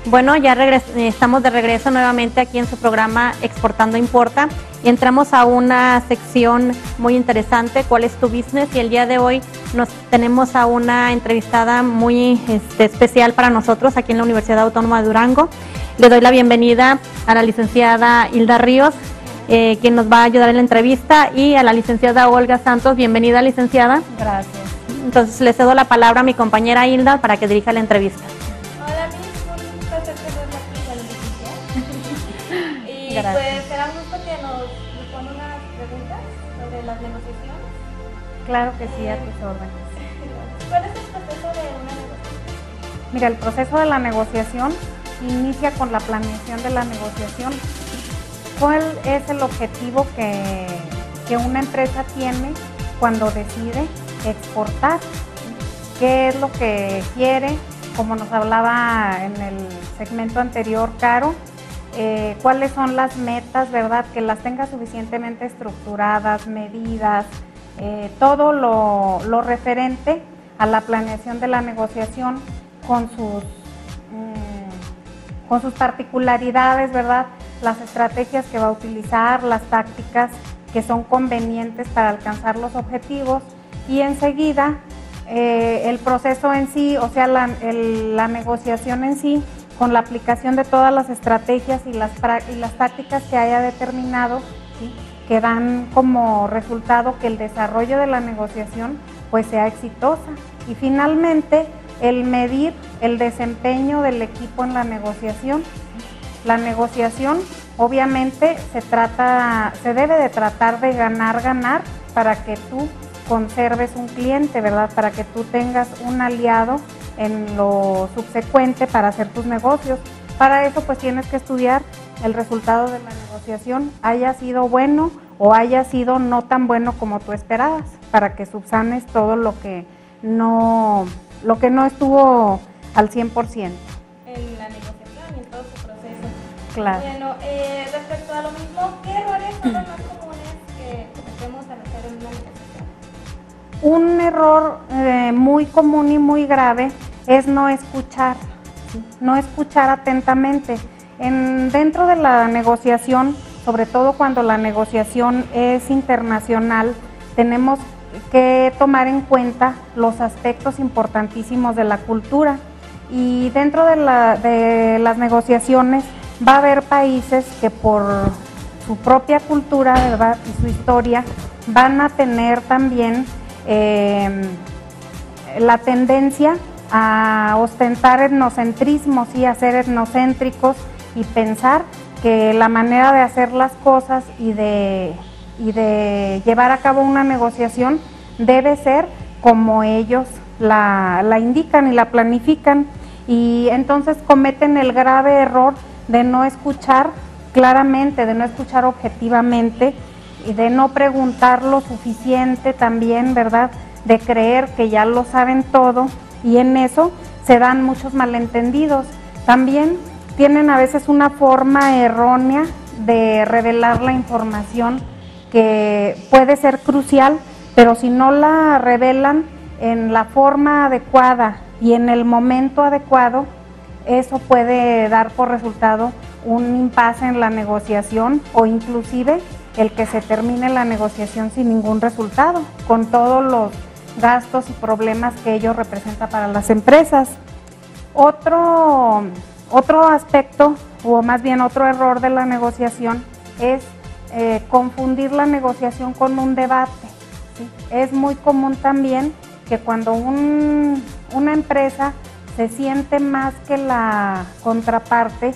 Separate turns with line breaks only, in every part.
Bueno, ya estamos de regreso nuevamente aquí en su programa Exportando Importa y entramos a una sección muy interesante, ¿cuál es tu business? Y el día de hoy tenemos a una entrevistada muy especial para nosotros aquí en la Universidad Autónoma de Durango. Le doy la bienvenida a la licenciada Hilda Ríos, quien nos va a ayudar en la entrevista, y a la licenciada Olga Santos. Bienvenida, licenciada.
Gracias.
Entonces le cedo la palabra a mi compañera Hilda para que dirija la entrevista.
Hola, Miss, un placer tenerla aquí en la licenciada. Y
Gracias.
pues será un gusto que nos responda unas preguntas sobre las negociaciones.
Claro que sí, a tus órdenes.
¿Cuál es el proceso de una negociación?
Mira, el proceso de la negociación inicia con la planeación de la negociación. ¿Cuál es el objetivo que una empresa tiene cuando decide exportar? ¿Qué es lo que quiere? Como nos hablaba en el segmento anterior, Caro, cuáles son las metas, ¿verdad? Que las tenga suficientemente estructuradas, medidas, todo lo referente a la planeación de la negociación con sus particularidades, ¿verdad? Las estrategias que va a utilizar, las tácticas que son convenientes para alcanzar los objetivos, y enseguida el proceso en sí, o sea, la negociación en sí, con la aplicación de todas las estrategias y las tácticas que haya determinado, ¿sí?, que dan como resultado que el desarrollo de la negociación pues sea exitosa. Y finalmente, el medir el desempeño del equipo en la negociación. La negociación obviamente se debe de tratar de ganar para que tú conserves un cliente, ¿verdad? Para que tú tengas un aliado en lo subsecuente para hacer tus negocios. Para eso pues tienes que estudiar el resultado de la negociación, haya sido bueno o haya sido no tan bueno como tú esperabas, para que subsanes todo lo que no estuvo al 100%.
En la negociación y en todo su proceso.
Claro.
Bueno, respecto a lo mismo, ¿qué errores son los más comunes que cometemos al hacer en una negociación?
Un error muy común y muy grave es no escuchar, ¿sí? No escuchar atentamente. Dentro de la negociación, sobre todo cuando la negociación es internacional, tenemos que tomar en cuenta los aspectos importantísimos de la cultura, y dentro de las negociaciones va a haber países que por su propia cultura, ¿verdad?, y su historia, van a tener también la tendencia a ostentar etnocentrismos y a ser etnocéntricos y pensar que la manera de hacer las cosas y de llevar a cabo una negociación debe ser como ellos la indican y la planifican, y entonces cometen el grave error de no escuchar claramente, de no escuchar objetivamente y de no preguntar lo suficiente también, ¿verdad?, de creer que ya lo saben todo, y en eso se dan muchos malentendidos. También tienen a veces una forma errónea de revelar la información que puede ser crucial, pero si no la revelan en la forma adecuada y en el momento adecuado, eso puede dar por resultado un impasse en la negociación, o inclusive el que se termine la negociación sin ningún resultado, con todos los gastos y problemas que ello representa para las empresas. Otro aspecto, o más bien otro error de la negociación, es confundir la negociación con un debate, ¿sí? Es muy común también que cuando una empresa se siente más que la contraparte,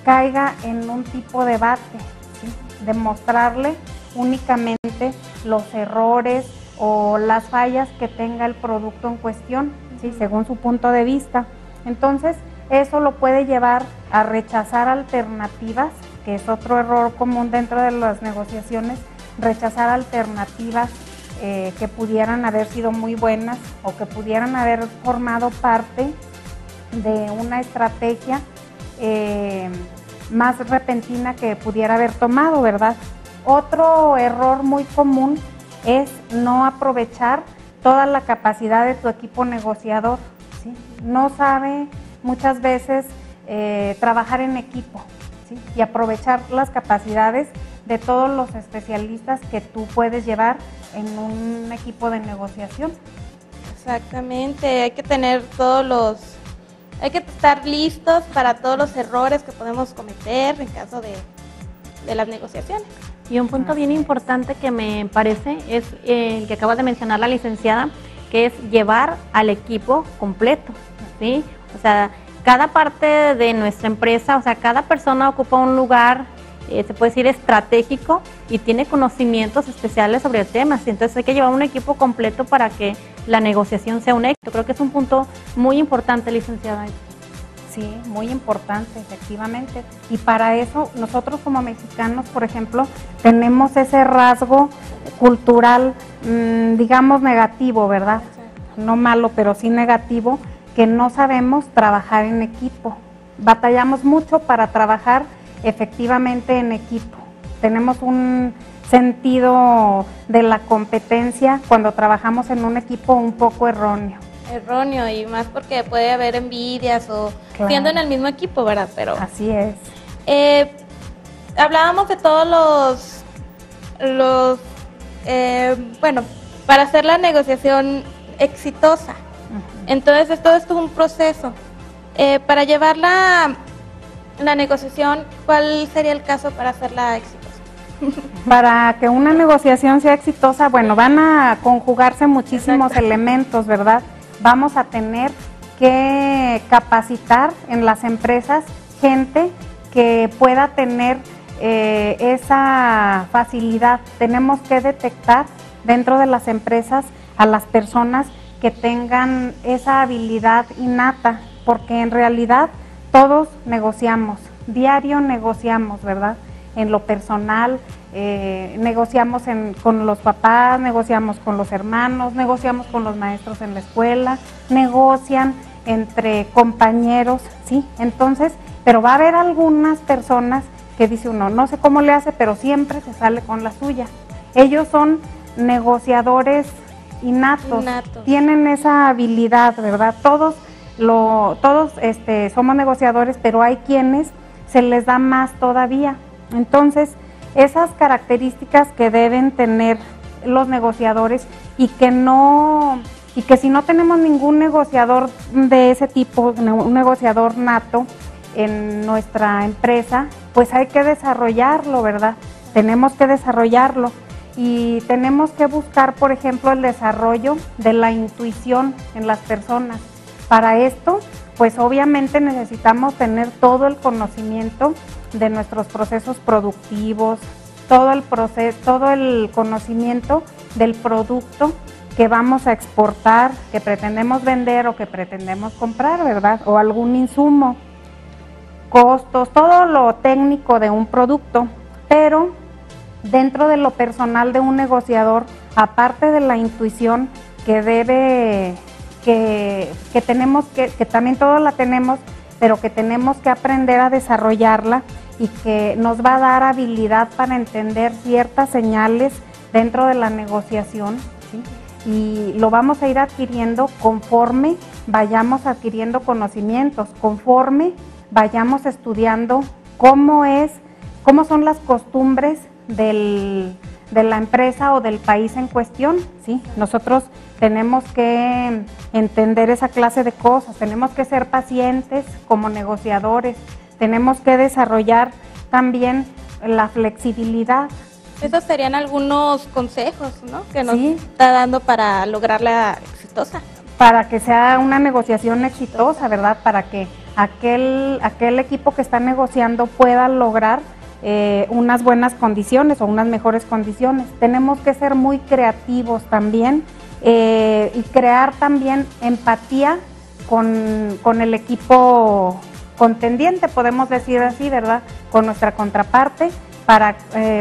caiga en un tipo de debate, ¿sí?, de mostrarle únicamente los errores o las fallas que tenga el producto en cuestión, ¿sí?, según su punto de vista. Entonces, eso lo puede llevar a rechazar alternativas, que es otro error común dentro de las negociaciones, rechazar alternativas que pudieran haber sido muy buenas o que pudieran haber formado parte de una estrategia más repentina que pudiera haber tomado, ¿verdad? Otro error muy común es no aprovechar toda la capacidad de tu equipo negociador, ¿sí? No sabe muchas veces trabajar en equipo, ¿sí? Y aprovechar las capacidades de todos los especialistas que tú puedes llevar en un equipo de negociación.
Exactamente, hay que tener hay que estar listos para todos los errores que podemos cometer en caso de las negociaciones.
Y un punto bien importante que me parece es el que acaba de mencionar la licenciada, que es llevar al equipo completo, ¿sí? O sea, cada parte de nuestra empresa, o sea, cada persona ocupa un lugar, se puede decir estratégico, y tiene conocimientos especiales sobre el tema. Entonces hay que llevar un equipo completo para que la negociación sea un éxito. Creo que es un punto muy importante, licenciada.
Sí, muy importante, efectivamente. Y para eso nosotros como mexicanos, por ejemplo, tenemos ese rasgo cultural, digamos negativo, ¿verdad? No malo, pero sí negativo, que no sabemos trabajar en equipo. Batallamos mucho para trabajar efectivamente en equipo. Tenemos un sentido de la competencia cuando trabajamos en un equipo un poco erróneo.
Erróneo, y más porque puede haber envidias o
Claro.
siendo en el mismo equipo, ¿verdad? Pero
Así es.
hablábamos de todos bueno, para hacer la negociación exitosa. Entonces, todo esto es un proceso. Para llevar la negociación, ¿cuál sería el caso para hacerla exitosa?
Para que una negociación sea exitosa, bueno, van a conjugarse muchísimos elementos, ¿verdad? Vamos a tener que capacitar en las empresas gente que pueda tener esa facilidad. Tenemos que detectar dentro de las empresas a las personas que tengan esa habilidad innata, porque en realidad todos negociamos, diario negociamos, ¿verdad? En lo personal, negociamos con los papás, negociamos con los hermanos, negociamos con los maestros en la escuela, negocian entre compañeros, ¿sí? Entonces, pero va a haber algunas personas que dice uno, no sé cómo le hace, pero siempre se sale con la suya. Ellos son negociadores innatos. Tienen esa habilidad, ¿verdad? Todos somos negociadores, pero hay quienes se les da más todavía. Entonces, esas características que deben tener los negociadores y que si no tenemos ningún negociador de ese tipo, un negociador nato en nuestra empresa, pues hay que desarrollarlo, ¿verdad? Tenemos que desarrollarlo y tenemos que buscar, por ejemplo, el desarrollo de la intuición en las personas. Para esto, pues obviamente necesitamos tener todo el conocimiento de nuestros procesos productivos, todo el conocimiento del producto que vamos a exportar, que pretendemos vender o que pretendemos comprar, ¿verdad? O algún insumo, costos, todo lo técnico de un producto, pero dentro de lo personal de un negociador, aparte de la intuición que tenemos que también todos la tenemos, pero que tenemos que aprender a desarrollarla y que nos va a dar habilidad para entender ciertas señales dentro de la negociación, ¿sí? Y lo vamos a ir adquiriendo conforme vayamos adquiriendo conocimientos, conforme vayamos estudiando cómo son las costumbres de la empresa o del país en cuestión, ¿sí? Nosotros tenemos que entender esa clase de cosas, tenemos que ser pacientes como negociadores, tenemos que desarrollar también la flexibilidad.
Esos serían algunos consejos, ¿no?, que nos
Sí.
está dando para lograrla exitosa.
Para que sea una negociación exitosa, ¿verdad? Para que aquel equipo que está negociando pueda lograr unas buenas condiciones o unas mejores condiciones. Tenemos que ser muy creativos también y crear también empatía con el equipo contendiente, podemos decir así, ¿verdad? Con nuestra contraparte, para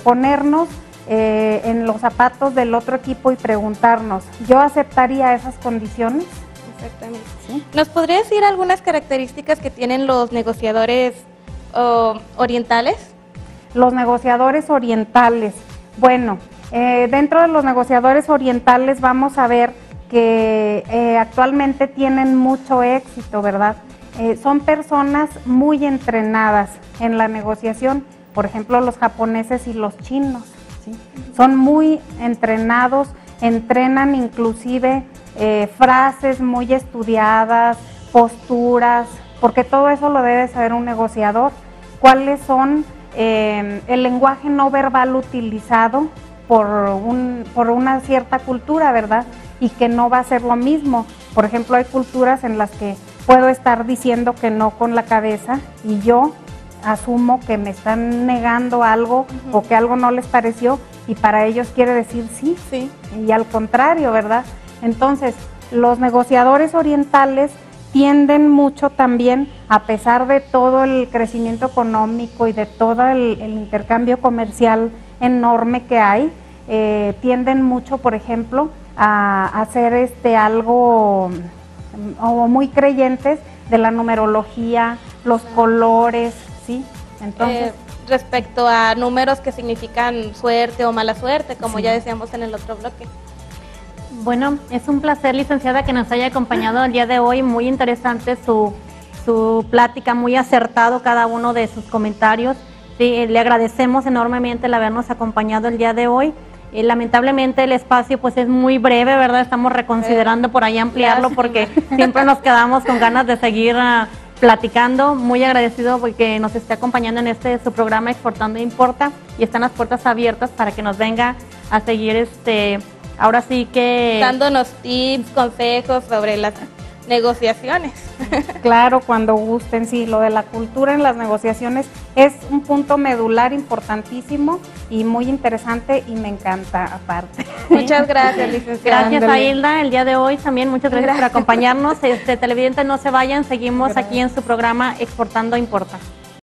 ponernos en los zapatos del otro equipo y preguntarnos, ¿yo aceptaría esas condiciones?
Exactamente.
¿Sí?
¿Nos podría decir algunas características que tienen los negociadores orientales?
Los negociadores orientales. Bueno, dentro de los negociadores orientales vamos a ver que actualmente tienen mucho éxito, ¿verdad? son personas muy entrenadas en la negociación, por ejemplo los japoneses y los chinos, ¿sí? Son muy entrenados, entrenan inclusive frases muy estudiadas, posturas, porque todo eso lo debe saber un negociador. ¿Cuáles son el lenguaje no verbal utilizado por una cierta cultura, verdad? Y que no va a ser lo mismo. Por ejemplo, hay culturas en las que puedo estar diciendo que no con la cabeza y yo asumo que me están negando algo o que algo no les pareció y para ellos quiere decir sí,
Sí.
y al contrario, ¿verdad? Entonces, los negociadores orientales tienden mucho también, a pesar de todo el crecimiento económico y de todo el intercambio comercial enorme que hay, tienden mucho, por ejemplo, a hacer algo, o muy creyentes de la numerología, los colores, ¿sí? Entonces,
respecto a números que significan suerte o mala suerte, como
Sí.
ya decíamos en el otro bloque.
Bueno, es un placer, licenciada, que nos haya acompañado el día de hoy. Muy interesante su plática, muy acertado cada uno de sus comentarios. Sí, le agradecemos enormemente el habernos acompañado el día de hoy. Lamentablemente el espacio pues es muy breve, ¿verdad? Estamos reconsiderando por ahí ampliarlo porque siempre nos quedamos con ganas de seguir platicando. Muy agradecido porque nos esté acompañando en su programa Exportando Importa, y están las puertas abiertas para que nos venga a seguir ahora sí que
Dándonos tips, consejos sobre las negociaciones.
claro, cuando gusten, sí, lo de la cultura en las negociaciones es un punto medular importantísimo y muy interesante y me encanta aparte.
Muchas gracias, licenciada.
Gracias a
Ándale.
Hilda el día de hoy también, muchas gracias por acompañarnos. Televidentes, no se vayan, seguimos aquí en su programa Exportando Importa.